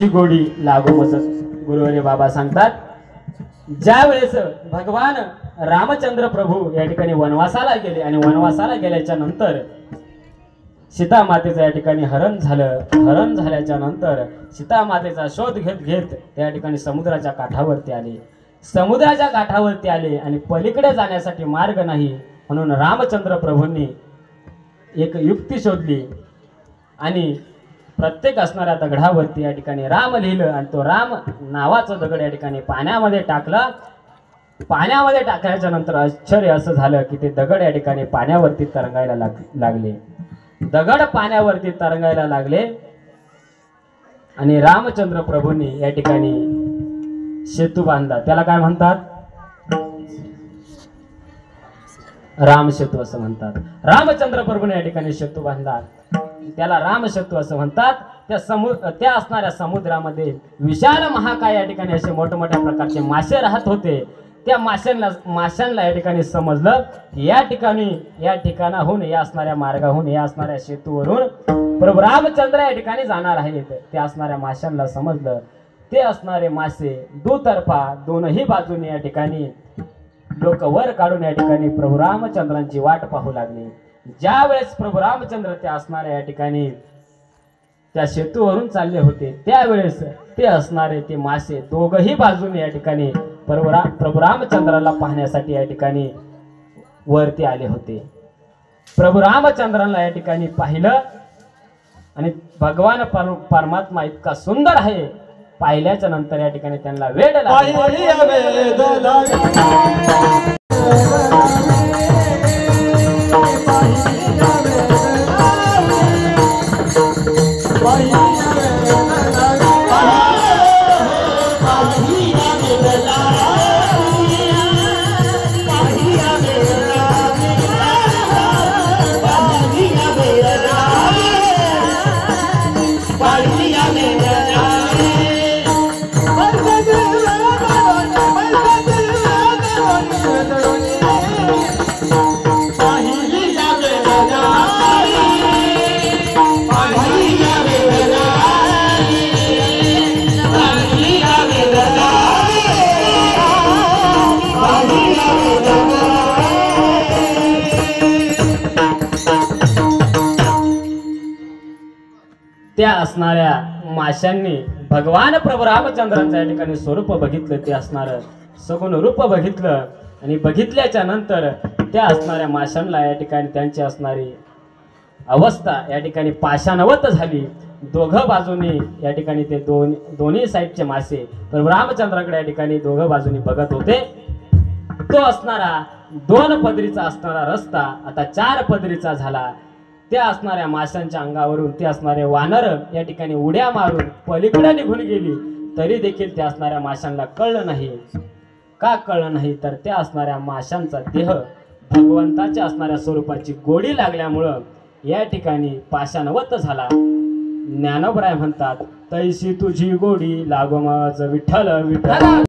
गोडी लागो मज गुरुवारी बाबा सांगतात, ज्या वेळेस भगवान रामचंद्र प्रभू या ठिकाणी वनवासाला गेले आणि वनवासाला गेल्याच्या नंतर सीता मातेचं या ठिकाणी हरण झालं. हरण झाल्याच्या नंतर सीता मातेचा शोध घेत घेत त्या ठिकाणी समुद्राच्या काठावरती आले. समुद्राच्या काठावरती आले आणि पलीकडे जाण्यासाठी मार्ग नाही म्हणून रामचंद्र प्रभूंनी एक युक्ती शोधली आणि प्रत्येक असणाऱ्या दगडावरती या ठिकाणी राम लिहिलं आणि तो राम नावाचा दगड या ठिकाणी पाण्यामध्ये टाकला. पाण्यामध्ये टाकल्याच्या नंतर आश्चर्य असं झालं की ते दगड या ठिकाणी पाण्यावरती तरंगायला लागले. दगड पाण्यावरती तरंगायला लागले आणि रामचंद्र प्रभूंनी या ठिकाणी सेतू बांधला. त्याला काय म्हणतात? राम सेतू असं म्हणतात. रामचंद्र प्रभूने या ठिकाणी सेतू बांधला, त्याला राम सेतू असं म्हणतात. त्या असणाऱ्या समुद्रामध्ये विशाल महाकाय या ठिकाणी असे मोठमोठ्या प्रकारचे मासे राहत होते. त्या माशांना या ठिकाणी समजलं की या ठिकाणाहून या असणाऱ्या मार्गाहून या असणाऱ्या सेतूवरून प्रभू रामचंद्र या ठिकाणी जाणार आहेत. त्या असणाऱ्या माशांना समजलं. ते असणारे मासे दुतर्फा दोनही बाजूने या ठिकाणी डोकं वर काढून या ठिकाणी प्रभू रामचंद्रांची वाट पाहू लागले. ज्या वेळेस प्रभू रामचंद्र त्या असणाऱ्या या ठिकाणी त्या सेतूवरून चालले होते त्यावेळेस ते असणारे ते मासे दोघही बाजूने या ठिकाणी प्रभू रामचंद्राला पाहण्यासाठी या ठिकाणी वरती आले होते. प्रभू रामचंद्राला या ठिकाणी पाहिलं आणि भगवान परमात्मा इतका सुंदर आहे पाहिल्याच्या नंतर या ठिकाणी त्यांना वेड त्या असणाऱ्या माशांनी भगवान प्रभू रामचंद्रांचं या ठिकाणी स्वरूप बघितलं. ते असणारं सगुण रूप बघितलं आणि बघितल्याच्या नंतर त्या असणाऱ्या माशांना या ठिकाणी त्यांची असणारी अवस्था या ठिकाणी पाषाणवत झाली. दोघं बाजूनी या ठिकाणी ते दोन्ही साईडचे मासे प्रभू रामचंद्राकडे या ठिकाणी दोघं बाजूनी बघत होते. तो असणारा 2 पदरीचा असणारा रस्ता आता 4 पदरीचा झाला. त्या असणाऱ्या माशांच्या अंगावरून ते असणारे वानर या ठिकाणी उड्या मारून पलीकडे निघून गेली. तरी देखील त्या असणाऱ्या माशांना कळलं नाही. का कळलं नाही तर त्या असणाऱ्या माशांचा देह भगवंताच्या असणाऱ्या स्वरूपाची गोडी लागल्यामुळं या ठिकाणी पाषाणवत झाला. ज्ञानोबराय म्हणतात, तैशी तुझी गोडी लागो माझ विठ्ठल विठ्ठल.